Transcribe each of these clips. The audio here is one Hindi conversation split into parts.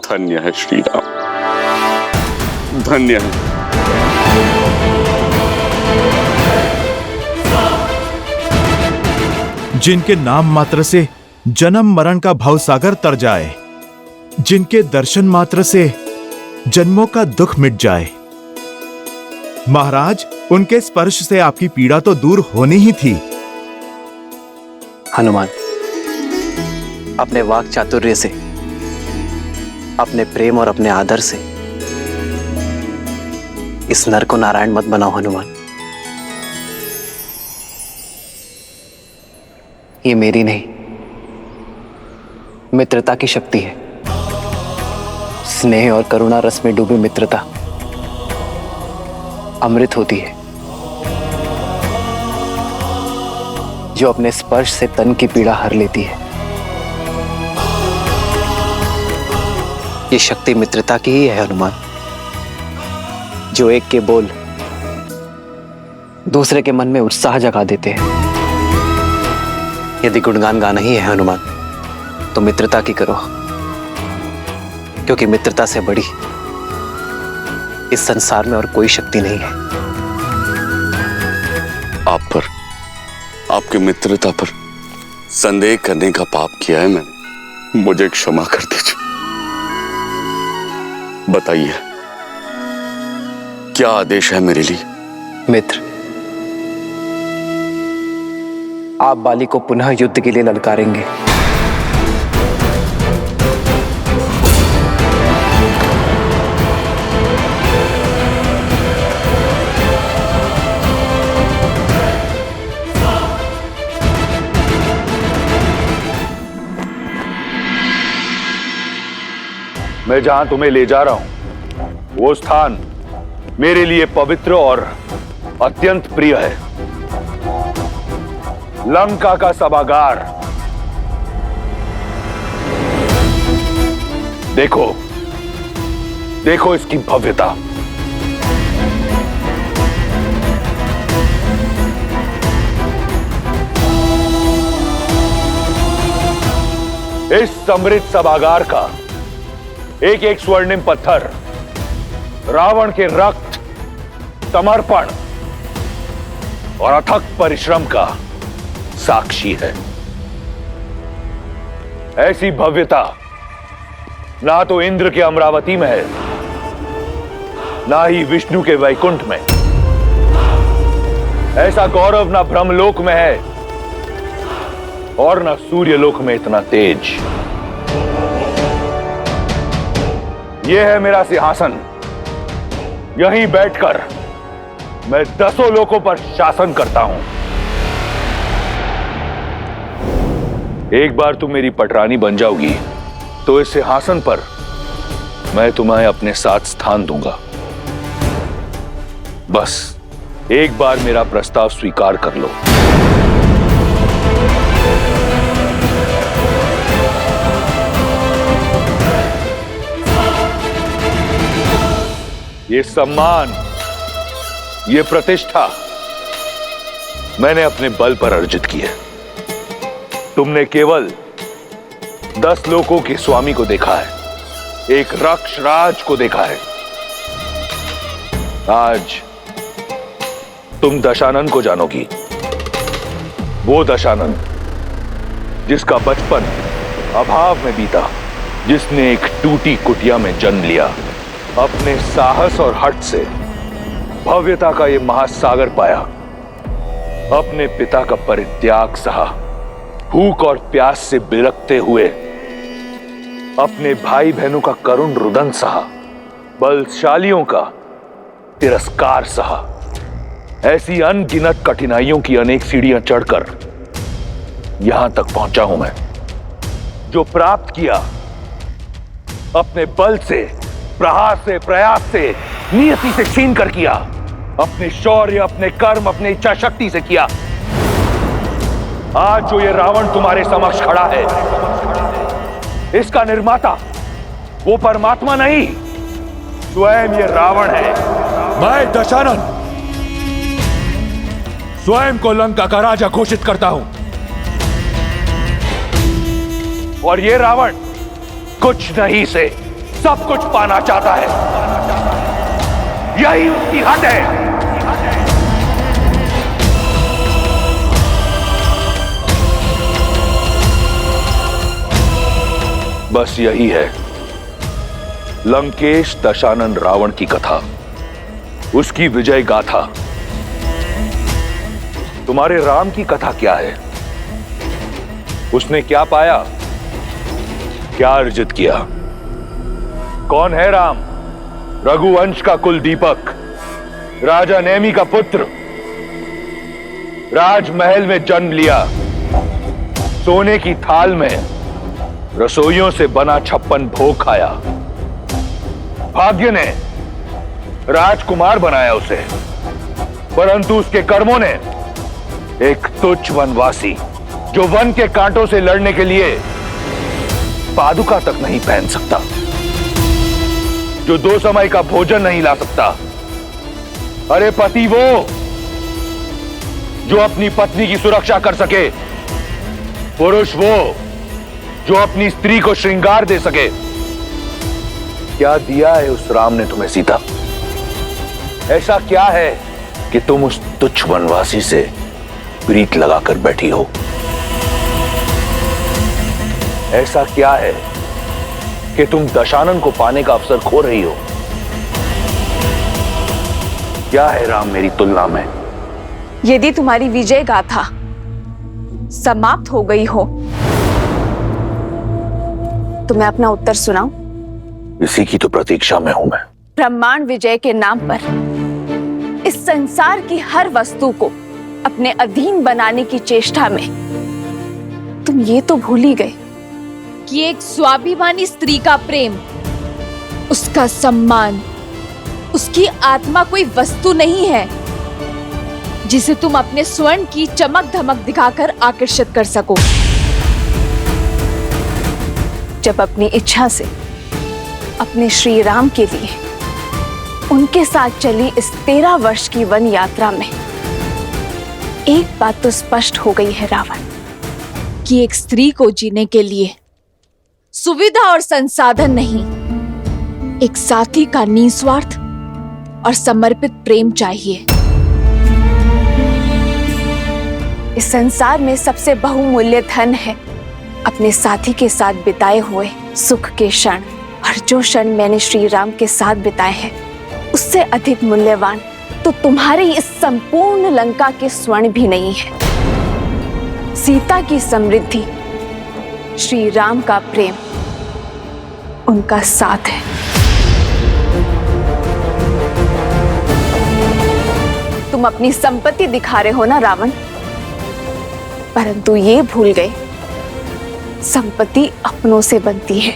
धन्य है श्री राम, धन्य है। जिनके नाम मात्र से जन्म मरण का भवसागर तर जाए, जिनके दर्शन मात्र से जन्मों का दुख मिट जाए। महाराज, उनके स्पर्श से आपकी पीड़ा तो दूर होनी ही थी। हनुमान, अपने वाक चातुर्य से, अपने प्रेम और अपने आदर से इस नर को नारायण मत बनाओ। हनुमान, ये मेरी नहीं, मित्रता की शक्ति है। स्नेह और करुणा रस में डूबी मित्रता अमृत होती है, जो अपने स्पर्श से तन की पीड़ा हर लेती है। ये शक्ति मित्रता की ही है हनुमान, जो एक के बोल दूसरे के मन में उत्साह जगा देते हैं। यदि गुणगान गाना ही है हनुमान, तो मित्रता की करो, क्योंकि मित्रता से बड़ी इस संसार में और कोई शक्ति नहीं है। आप पर, आपकी मित्रता पर संदेह करने का पाप किया है मैंने, मुझे क्षमा कर दीजिए। बताइए, क्या आदेश है मेरे लिए? मित्र, आप बाली को पुनः युद्ध के लिए ललकारेंगे। मैं जहां तुम्हें ले जा रहा हूं, वो स्थान मेरे लिए पवित्र और अत्यंत प्रिय है। लंका का सभागार। देखो, देखो इसकी भव्यता। इस समृद्ध सभागार का एक एक स्वर्णिम पत्थर रावण के रक्त, समर्पण और अथक परिश्रम का साक्षी है। ऐसी भव्यता ना तो इंद्र के अमरावती में है, ना ही विष्णु के वैकुंठ में। ऐसा गौरव ना ब्रह्मलोक में है और ना सूर्यलोक में इतना तेज। यह है मेरा सिंहासन। यहीं बैठकर मैं 10 लोकों पर शासन करता हूं। एक बार तुम मेरी पटरानी बन जाओगी तो इस सिंहासन पर मैं तुम्हें अपने साथ स्थान दूंगा। बस एक बार मेरा प्रस्ताव स्वीकार कर लो। ये सम्मान, ये प्रतिष्ठा मैंने अपने बल पर अर्जित की है। तुमने केवल 10 लोकों के स्वामी को देखा है, एक रक्ष राज को देखा है। आज तुम दशानन को जानोगी। वो दशानन जिसका बचपन अभाव में बीता, जिसने एक टूटी कुटिया में जन्म लिया, अपने साहस और हठ से भव्यता का ये महासागर पाया, अपने पिता का परित्याग सहा, भूख और प्यास से बिलखते हुए अपने भाई बहनों का करुण रुदन सहा, बलशालियों का तिरस्कार सहा। ऐसी अनगिनत कठिनाइयों की अनेक सीढ़ियां चढ़कर यहां तक पहुंचा हूं मैं। जो प्राप्त किया अपने बल से, प्रहार से, प्रयास से, नियति से छीन कर किया। अपने शौर्य, अपने कर्म, अपने इच्छा शक्ति से किया। आज जो ये रावण तुम्हारे समक्ष खड़ा है, इसका निर्माता वो परमात्मा नहीं, स्वयं ये रावण है। मैं दशानन स्वयं को लंका का राजा घोषित करता हूं। और ये रावण कुछ नहीं से सब कुछ पाना चाहता है। यही उसकी हद है। बस यही है लंकेश दशानन रावण की कथा, उसकी विजय गाथा। तुम्हारे राम की कथा क्या है? उसने क्या पाया, क्या अर्जित किया? कौन है राम? रघुवंश का कुल दीपक, राजा नेमी का पुत्र, राजमहल में जन्म लिया, सोने की थाल में रसोइयों से बना 56 भोग खाया। भाग्य ने राजकुमार बनाया उसे, परंतु उसके कर्मों ने एक तुच्छ वनवासी, जो वन के कांटों से लड़ने के लिए पादुका तक नहीं पहन सकता, जो 2 समय का भोजन नहीं ला सकता। अरे पति वो जो अपनी पत्नी की सुरक्षा कर सके, पुरुष वो जो अपनी स्त्री को श्रृंगार दे सके। क्या दिया है उस राम ने तुम्हें सीता? ऐसा क्या है कि तुम उस तुच्छ वनवासी से प्रीत लगाकर बैठी हो? ऐसा क्या है कि तुम दशानन को पाने का अवसर खो रही हो? क्या है राम मेरी तुलना में? यदि तुम्हारी विजय गाथा समाप्त हो गई हो तो मैं अपना उत्तर सुनाऊं? इसी की तो प्रतीक्षा में हूं मैं। ब्रह्मांड विजय के नाम पर इस संसार की हर वस्तु को अपने अधीन बनाने की चेष्टा में तुम ये तो भूल ही गए कि एक स्वाभिमानी स्त्री का प्रेम, उसका सम्मान, उसकी आत्मा कोई वस्तु नहीं है जिसे तुम अपने स्वर्ण की चमक धमक दिखाकर आकर्षित कर सको। जब अपनी इच्छा से अपने श्री राम के लिए उनके साथ चली इस 13 वर्ष की वन यात्रा में एक बात तो स्पष्ट हो गई है रावण, कि एक स्त्री को जीने के लिए सुविधा और संसाधन नहीं, एक साथी का निस्वार्थ और समर्पित प्रेम चाहिए। इस संसार में सबसे बहुमूल्य धन है अपने साथी के साथ बिताए हुए सुख के क्षण, और जो क्षण मैंने श्री राम के साथ बिताए हैं उससे अधिक मूल्यवान तो तुम्हारी इस संपूर्ण लंका के स्वर्ण भी नहीं है। सीता की समृद्धि, श्री राम का प्रेम, उनका साथ है। तुम अपनी संपत्ति दिखा रहे हो ना रावण, परंतु ये भूल गए संपत्ति अपनों से बनती है,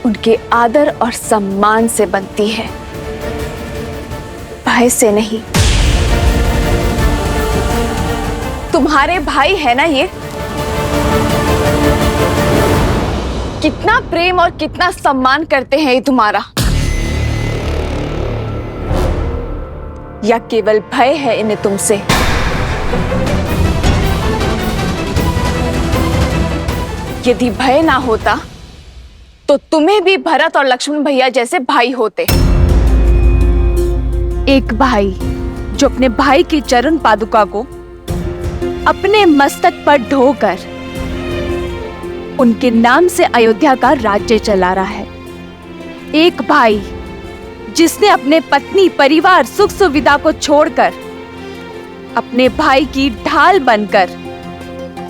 उनके आदर और सम्मान से बनती है, भय से नहीं। तुम्हारे भाई है ना ये? कितना प्रेम और कितना सम्मान करते हैं ये तुम्हारा, या केवल भय है इन्हें तुमसे? यदि भय ना होता तो तुम्हें भी भरत और लक्ष्मण भैया जैसे भाई होते। एक भाई जो अपने भाई की चरण पादुका को अपने मस्तक पर ढोकर उनके नाम से अयोध्या का राज्य चला रहा है। एक भाई जिसने अपने पत्नी, परिवार, सुख सुविधा को छोड़कर अपने भाई की ढाल बनकर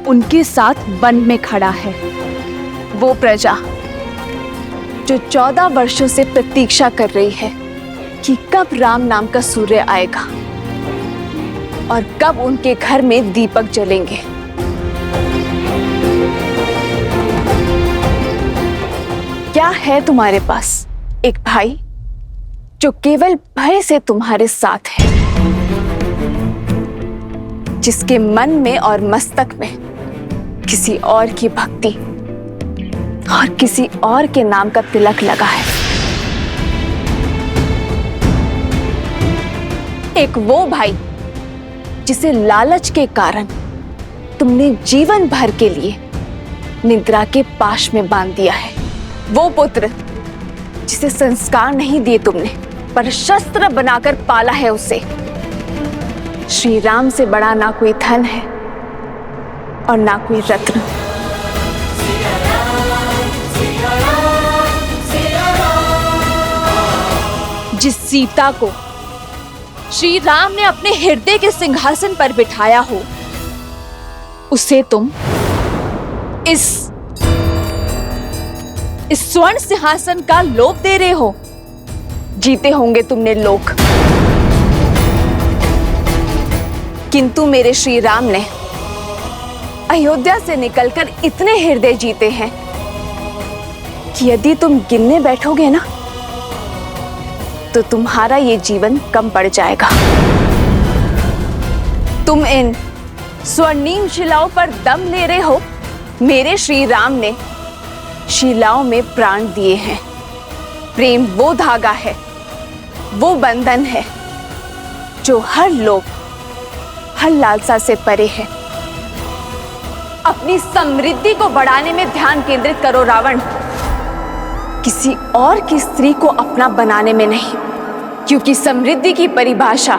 उनके साथ वन में खड़ा है। वो प्रजा जो 14 वर्षों से प्रतीक्षा कर रही है कि कब राम नाम का सूर्य आएगा और कब उनके घर में दीपक जलेंगे। क्या है तुम्हारे पास एक भाई जो केवल भय से तुम्हारे साथ है, जिसके मन में और मस्तक में किसी और की भक्ति और किसी और के नाम का तिलक लगा है। एक वो भाई जिसे लालच के कारण तुमने जीवन भर के लिए निद्रा के पाश में बांध दिया है। वो पुत्र जिसे संस्कार नहीं दिए तुमने, पर शस्त्र बनाकर पाला है उसे। श्री राम से बड़ा ना कोई धन है और ना कोई रत्न। जिस सीता को श्री राम ने अपने हृदय के सिंहासन पर बिठाया हो, उसे तुम इस स्वर्ण सिंहासन का लोभ दे रहे हो। जीते होंगे तुमने लोक, किंतु मेरे श्री राम ने अयोध्या से निकलकर इतने हृदय जीते हैं कि यदि तुम गिनने बैठोगे ना, तो तुम्हारा ये जीवन कम पड़ जाएगा। तुम इन स्वर्णिम शिलाओं पर दम ले रहे हो। मेरे श्री राम ने शिलाओं में प्राण दिए हैं। प्रेम वो धागा है, वो बंधन है जो हर लोभ, हर लालसा से परे है। अपनी समृद्धि को बढ़ाने में ध्यान केंद्रित करो रावण, किसी और की स्त्री को अपना बनाने में नहीं, क्योंकि समृद्धि की परिभाषा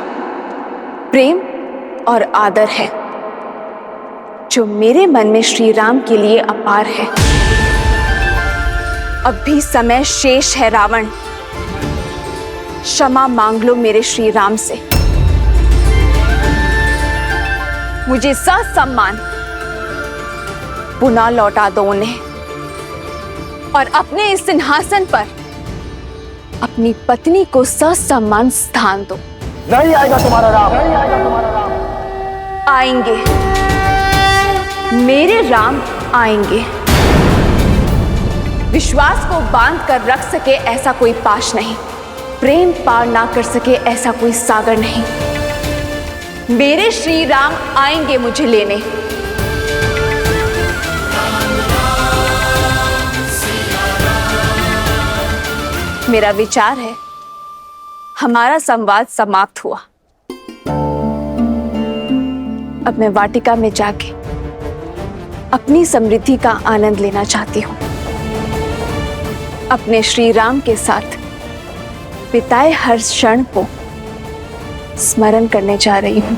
प्रेम और आदर है, जो मेरे मन में श्री राम के लिए अपार है। अब भी समय शेष है रावण, क्षमा मांग लो मेरे श्री राम से। मुझे ससम्मान पुनः लौटा दो उन्हें और अपने इस सिंहासन पर अपनी पत्नी को ससम्मान स्थान दो। नहीं आएगा तुम्हारा राम, नहीं आएगा तुम्हारा राम। आएंगे, मेरे राम आएंगे। विश्वास को बांध कर रख सके ऐसा कोई पाश नहीं, प्रेम पार ना कर सके ऐसा कोई सागर नहीं। मेरे श्री राम आएंगे मुझे लेने। मेरा विचार है हमारा संवाद समाप्त हुआ। अब मैं वाटिका में जाके अपनी समृद्धि का आनंद लेना चाहती हूँ। अपने श्री राम के साथ बिताए हर क्षण को स्मरण करने जा रही हूँ।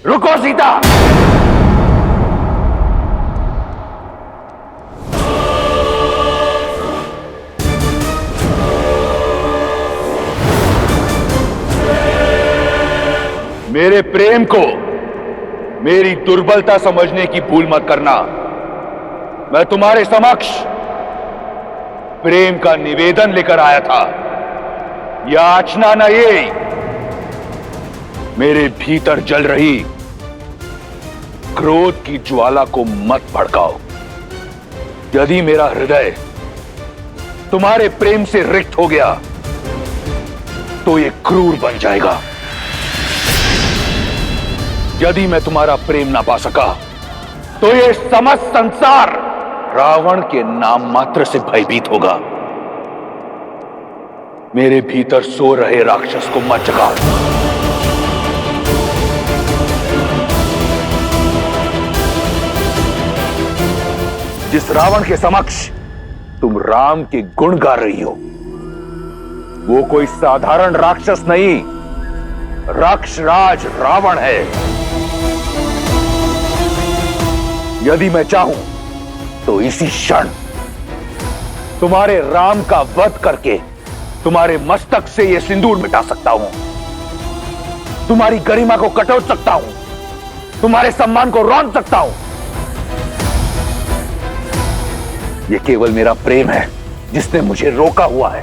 रुको सीता, मेरे प्रेम को मेरी दुर्बलता समझने की भूल मत करना। मैं तुम्हारे समक्ष प्रेम का निवेदन लेकर आया था, याचना न ये। मेरे भीतर जल रही क्रोध की ज्वाला को मत भड़काओ। यदि मेरा हृदय तुम्हारे प्रेम से रिक्त हो गया तो ये क्रूर बन जाएगा। यदि मैं तुम्हारा प्रेम ना पा सका तो ये समस्त संसार रावण के नाम मात्र से भयभीत होगा। मेरे भीतर सो रहे राक्षस को मत जगाओ। जिस रावण के समक्ष तुम राम के गुण गा रही हो, वो कोई साधारण राक्षस नहीं, राक्षराज रावण है। यदि मैं चाहूं तो इसी क्षण तुम्हारे राम का वध करके तुम्हारे मस्तक से यह सिंदूर मिटा सकता हूं, तुम्हारी गरिमा को कटोच सकता हूं, तुम्हारे सम्मान को रौंद सकता हूं। यह केवल मेरा प्रेम है जिसने मुझे रोका हुआ है।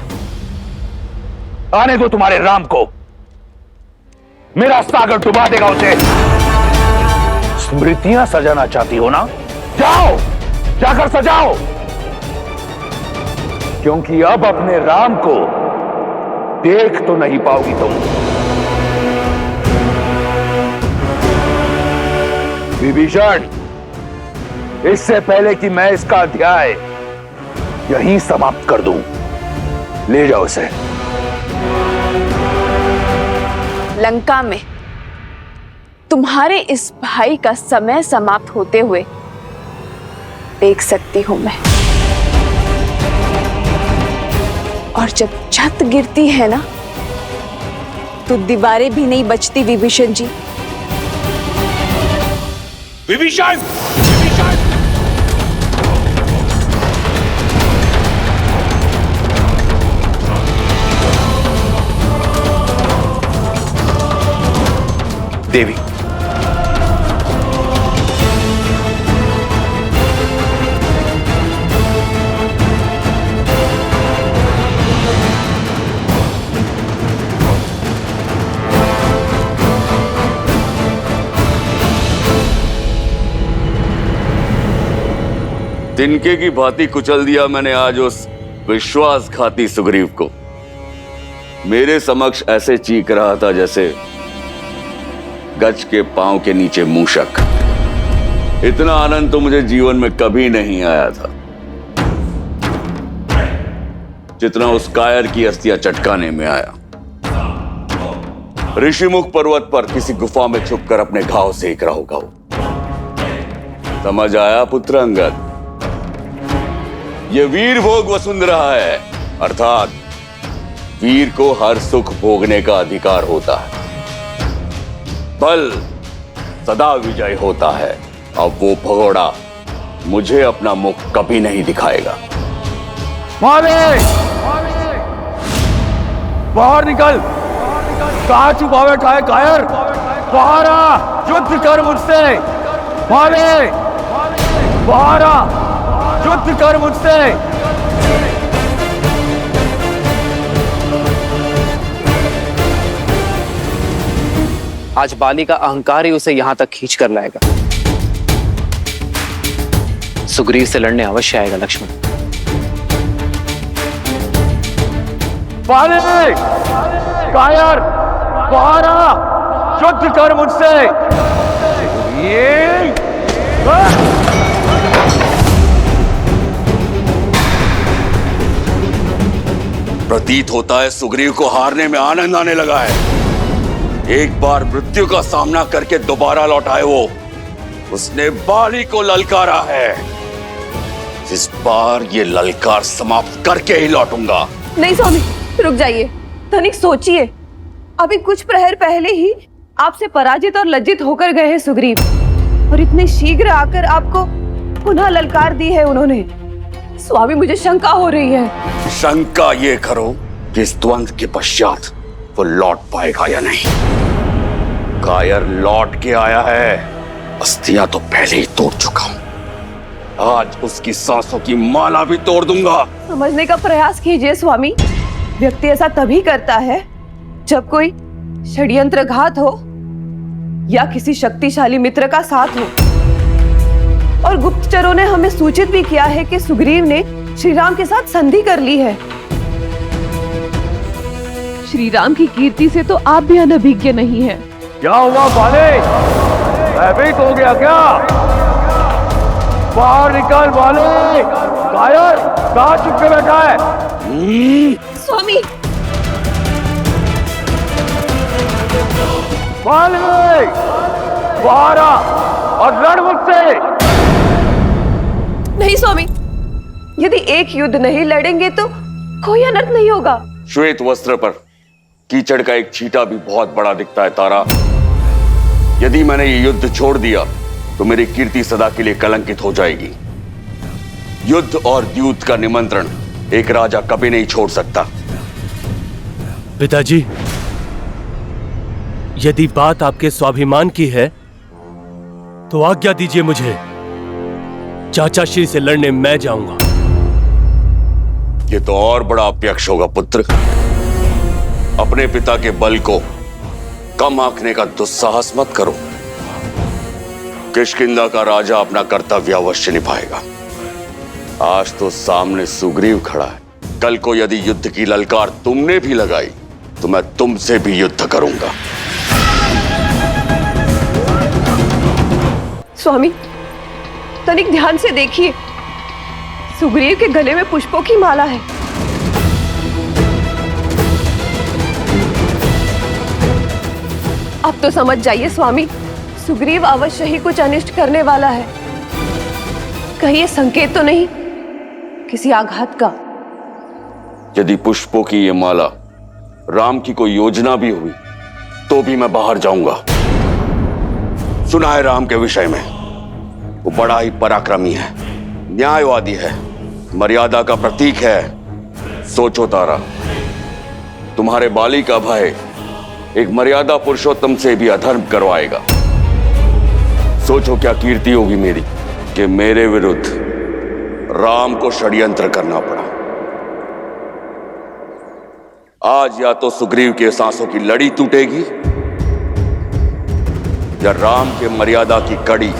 आने दो तुम्हारे राम को, मेरा सागर डुबा देगा उसे। स्मृतियां सजाना चाहती हो ना? जाओ, जाकर सजाओ, क्योंकि अब अपने राम को देख तो नहीं पाओगी तुम। विभीषण, इससे पहले कि मैं इसका अध्याय यहीं समाप्त कर दूं, ले जाओ इसे। लंका में तुम्हारे इस भाई का समय समाप्त होते हुए देख सकती हूं मैं। और जब छत गिरती है ना, तो दीवारें भी नहीं बचती विभीषण जी। विभीषण! देवी, तिनके की भांति कुचल दिया मैंने आज उस विश्वासघाती सुग्रीव को। मेरे समक्ष ऐसे चीख रहा था जैसे गज के पांव के नीचे मूषक। इतना आनंद तो मुझे जीवन में कभी नहीं आया था जितना उस कायर की अस्थियां चटकाने में आया। ऋषिमुख पर्वत पर किसी गुफा में छुपकर अपने घाव सेक रहा होगा वो। समझ आया पुत्र अंगद? ये वीर भोग वसुंधरा है, अर्थात वीर को हर सुख भोगने का अधिकार होता है। बल सदा विजय होता है। अब वो भगोड़ा मुझे अपना मुख कभी नहीं दिखाएगा। बाहर निकल! कहां छुपा बैठा है कायर? बाहर आ! युद्ध कर मुझसे! बाहर आ! युद्ध कर मुझसे! आज बाली का अहंकार ही उसे यहां तक खींच कर लाएगा। सुग्रीव से लड़ने अवश्य आएगा लक्ष्मण। बाली! कायर! बाहर आ! युद्ध कर मुझसे! ये प्रतीत होता है सुग्रीव को हारने में आनंद आने लगा है। एक बार मृत्यु का सामना करके दोबारा लौटाए वो। उसने बाली को ललकारा है। इस बार ये ललकार समाप्त करके ही लौटूंगा। नहीं स्वामी, रुक जाइए। तनिक सोचिए, अभी कुछ प्रहर पहले ही आपसे पराजित और लज्जित होकर गए हैं सुग्रीव, और इतने शीघ्र आकर आपको पुनः ललकार दी है उन्होंने। स्वामी, मुझे शंका हो रही है। शंका ये करो कि इस द्वंद्व के पश्चात वो लौट पाएगा या नहीं। कायर लौट के आया है। अस्थियां तो पहले ही तोड़ चुका हूं। आज उसकी सांसों की माला भी तोड़ दूंगा। समझने का प्रयास कीजिए स्वामी। व्यक्ति ऐसा तभी करता है जब कोई षड्यंत्रघात हो या किसी शक्तिशाली मित्र का साथ हो। और गुप्तचरों ने हमें सूचित भी किया है कि सुग्रीव ने श्री राम के साथ संधि कर ली है। श्री राम की कीर्ति से तो आप भी अनभिज्ञ नहीं हैं। क्या हुआ बाले? भयभीत हो गया क्या? बाहर निकल बाले! कायर कहां चुप के बैठा है? स्वामी! बाले! बाहर आ और लड़ मुझसे! नहीं स्वामी, यदि एक युद्ध नहीं लड़ेंगे तो कोई अनर्थ नहीं होगा। श्वेत वस्त्र पर कीचड़ का एक छींटा भी बहुत बड़ा दिखता है तारा। यदि मैंने ये युद्ध छोड़ दिया तो मेरी कीर्ति सदा के लिए कलंकित हो जाएगी। युद्ध और द्यूत का निमंत्रण एक राजा कभी नहीं छोड़ सकता। पिताजी, यदि बात आपके स्वाभिमान की है तो आज्ञा दीजिए मुझे। चाचा श्री से लड़ने मैं जाऊंगा। ये तो और बड़ा अप्यक्ष होगा पुत्र। अपने पिता के बल को कम आंकने का दुस्साहस मत करो। किष्किंधा का राजा अपना कर्तव्य अवश्य निभाएगा। आज तो सामने सुग्रीव खड़ा है। कल को यदि युद्ध की ललकार तुमने भी लगाई तो मैं तुमसे भी युद्ध करूंगा। स्वामी, तनिक ध्यान से देखिए। सुग्रीव के गले में पुष्पों की माला है। अब तो समझ जाइए स्वामी, सुग्रीव अवश्य ही कुछ अनिष्ट करने वाला है। कहीं ये संकेत तो नहीं किसी आघात का? यदि पुष्पों की ये माला राम की कोई योजना भी हुई तो भी मैं बाहर जाऊंगा। सुना है राम के विषय में, वो बड़ा ही पराक्रमी है, न्यायवादी है, मर्यादा का प्रतीक है। सोचो तारा, तुम्हारे बाली का भय एक मर्यादा पुरुषोत्तम से भी अधर्म करवाएगा। सोचो क्या कीर्ति होगी मेरी कि मेरे विरुद्ध राम को षड्यंत्र करना पड़ा। आज या तो सुग्रीव के सांसों की लड़ी टूटेगी या राम के मर्यादा की कड़ी